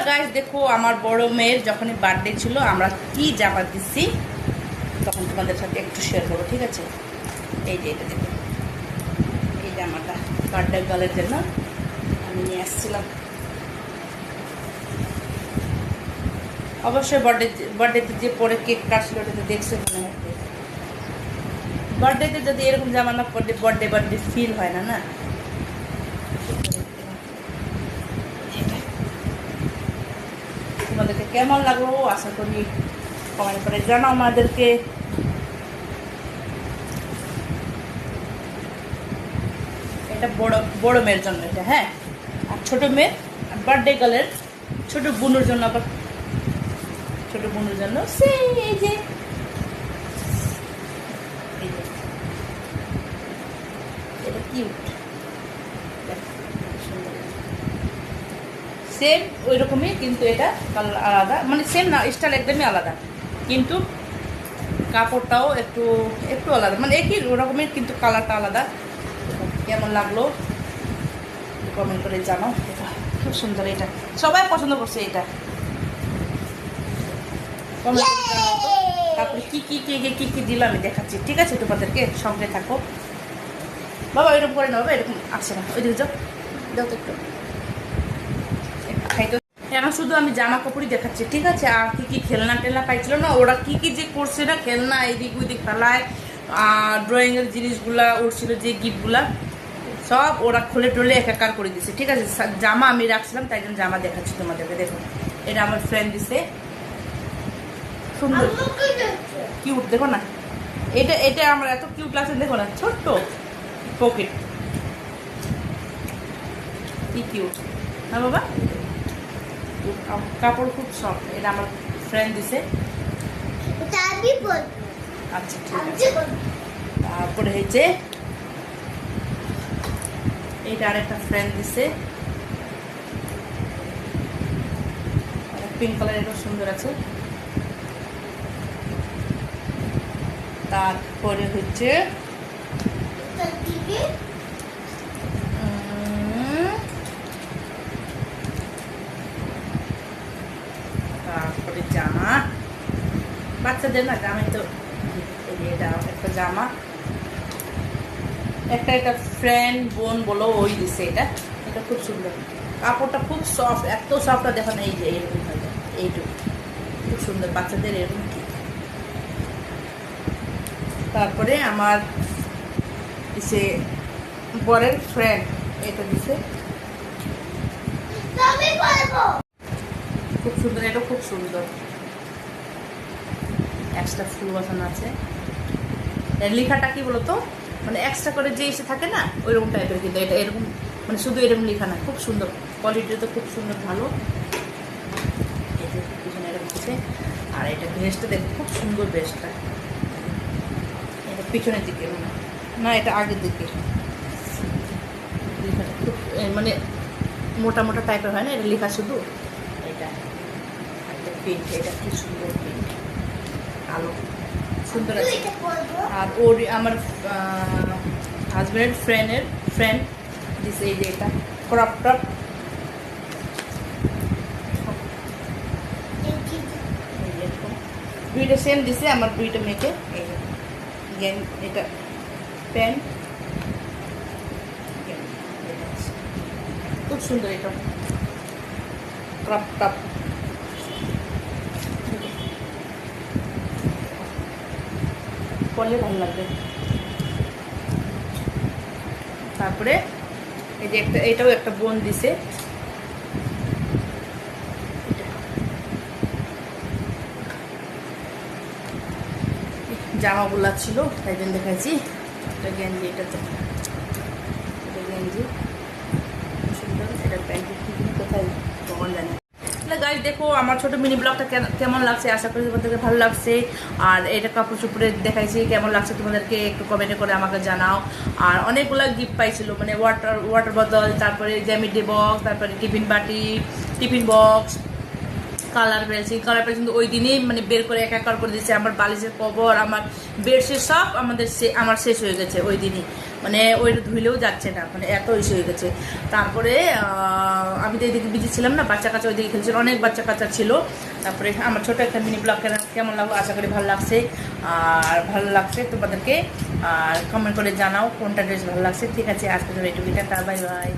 Guys দেখো আমার বড় মেয়ের যখনই বার্থডে ছিল আমরা কি জামা দিচ্ছি তখন তোমাদের সাথে একটু শেয়ার করবো, ঠিক আছে? এই যে এটা দেখো, এই জামাটা বার্থডে গার্লের জন্য আমি নিয়ে আসছিলাম। অবশ্যই বার্থডেতে যে পরে কেক কাটছিল ওটাতে দেখছে মনে হয়। বার্থডেতে যদি এরকম জামা না পড়লে বার্থডে ফিল হয় না। তোমাদেরকে কেমন লাগলো আশা করি কমেন্ট করে জানাও আমাদেরকে। এটা বড় মেয়ের জন্য এটা, হ্যাঁ। আর ছোট মেয়ের বার্থডে গার্লের ছোট বোনের জন্য, আবার ছোট বোনের জন্য সেই এই যে এটা কিউট, সেম ওই রকমই, কিন্তু এটা কালার আলাদা, মানে সেম না, স্টাইল একদমই আলাদা, কিন্তু কাপড়টাও একটু একটু আলাদা, মানে একই ওরকমের কিন্তু কালারটা আলাদা। কেমন লাগলো কমেন্ট করে জানাও। এটা খুব সুন্দর, এটা সবাই পছন্দ করছে এটা। কমেন্ট করে জানাও তো। তারপরে কি কি কি কি কি দিলাম আমি দেখাচ্ছি, ঠিক আছে? তোমাদেরকে সঙ্গে থাকো। বাবা এরকম করে নেবো, এরকম আসছে না, ওই দিকে যাও যাও তো একটু খাইতে। এখন শুধু আমি জামা কাপড়ই দেখাচ্ছি, ঠিক আছে? আর কি কি খেলনা টেলনা পাইছিল না, ওরা কি কি যে করছে না, খেলনা এদিক ওইদিক ফেলায়, আর ড্রয়িংয়ের জিনিসগুলা উঠছিল, যে গিফটগুলা সব ওরা খুলে টলে একাকার করে দিছে, ঠিক আছে? জামা আমি রাখছিলাম, তাই জন্য জামা দেখাচ্ছি তোমাদেরকে। দেখো এটা আমার ফ্রেন্ড দিছে, সুন্দর কিউট, দেখো না? এটা এটা আমার এত কিউট লাগছে, দেখো না? ছোট্ট পকেট, কি কিউট না বাবা? কাপড় খুব সফট, এটা আমার ফ্রেন্ড দিছে। আচ্ছা ঠিক আছে। তারপরে হয়েছে এইটা আরেকটা ফ্রেন্ড দিছে, পিঙ্ক কালার, এটা সুন্দর আছে। তারপরে হচ্ছে তারপরে জামা, বাচ্চাদের না জামাই তো, এটা একটা জামা, একটা ফ্রেন্ড বোন বলো ওই দিছে এটা। এটা খুব সুন্দর, কাপড়টা খুব সফট, এত সফটটা দেখো না, এই যে এরকম হয়ে যায়, এইটুকু খুব সুন্দর বাচ্চাদের এরকম কি। তারপরে আমার দিছে বরের ফ্রেন্ড, এটা দিছে খুব সুন্দর, এটা খুব সুন্দর, এক্সট্রা ফুল বসানো আছে। এর লেখাটা কি বলতো, মানে এক্সট্রা করে যে এসে থাকে না ওইরকম টাইপের, কিন্তু এটা এরকম মানে শুধু এরকম লেখা না, খুব সুন্দর কোয়ালিটি তো খুব সুন্দর, ভালো। এই যে পিছনে এরকম আছে। আর এটা ড্রেসটা দেখো খুব সুন্দর, ড্রেসটা এটা পিছনের দিকে না, এটা আগের দিকে, লেখাটা খুব মানে মোটা মোটা টাইপের হয় না, এটা লেখা শুধু। এটা প্রিন্ট, এটা খুব সুন্দর প্রিন্ট, কালো সুন্দর আছে। আর ওর আমার হাজব্যান্ডের ফ্রেন্ড দিছে এই যে এটা ক্রপ টপ, দুইটা সেম দিছে আমার দুইটা মেয়েকে। এই যে এটা প্যান্ট, খুব সুন্দর, এটা ক্রপ টপ, পরলে ভালো লাগবে। তারপরে এই যে একটা, এটাও একটা বোন দিছে, জামাগুলা ছিল তাই জন্য দেখাইছি। একটা গেঞ্জি, এটা তো এটা গেঞ্জি সুন্দর, এটা প্যান্টের কোথায় কখন জানি। গাইস দেখো আমার ছোট মিনি ব্লগটা কেমন লাগছে, আশা করি তোমাদেরকে ভালো লাগছে। আর এটা কাপড় চোপড়ে দেখাইছি, কেমন লাগছে তোমাদেরকে একটু কমেন্টে করে আমাকে জানাও। আর অনেকগুলো গিফট পাইছিল, মানে ওয়াটার বোতল, তারপরে জ্যামিটি বক্স, তারপরে টিফিন বক্স, কালার পেন্সিল ওই দিনই মানে বের করে একাকার করে দিচ্ছে। আমার বালিশের কভার, আমার বেডশিট সব আমার শেষ হয়ে গেছে ওই দিনই। মানে ওইটা ধুইলেও যাচ্ছে না, মানে এত ইস্যু হয়ে গেছে। তারপরে আমি তো এদিকে বিজি ছিলাম না, বাচ্চা কাচ্চা ওইদিকে খেলছিল, অনেক বাচ্চা কাচ্চা ছিল। তারপরে আমার ছোটো একটা মিনি ব্লগ কেমন লাগলো, আশা করি ভালো লাগছে। আর ভালো লাগছে তোমাদেরকে আর কমেন্ট করে জানাও কোনটা ড্রেস ভালো লাগছে। ঠিক আছে, আজকে জন্য এইটুকুটা, বাই বাই।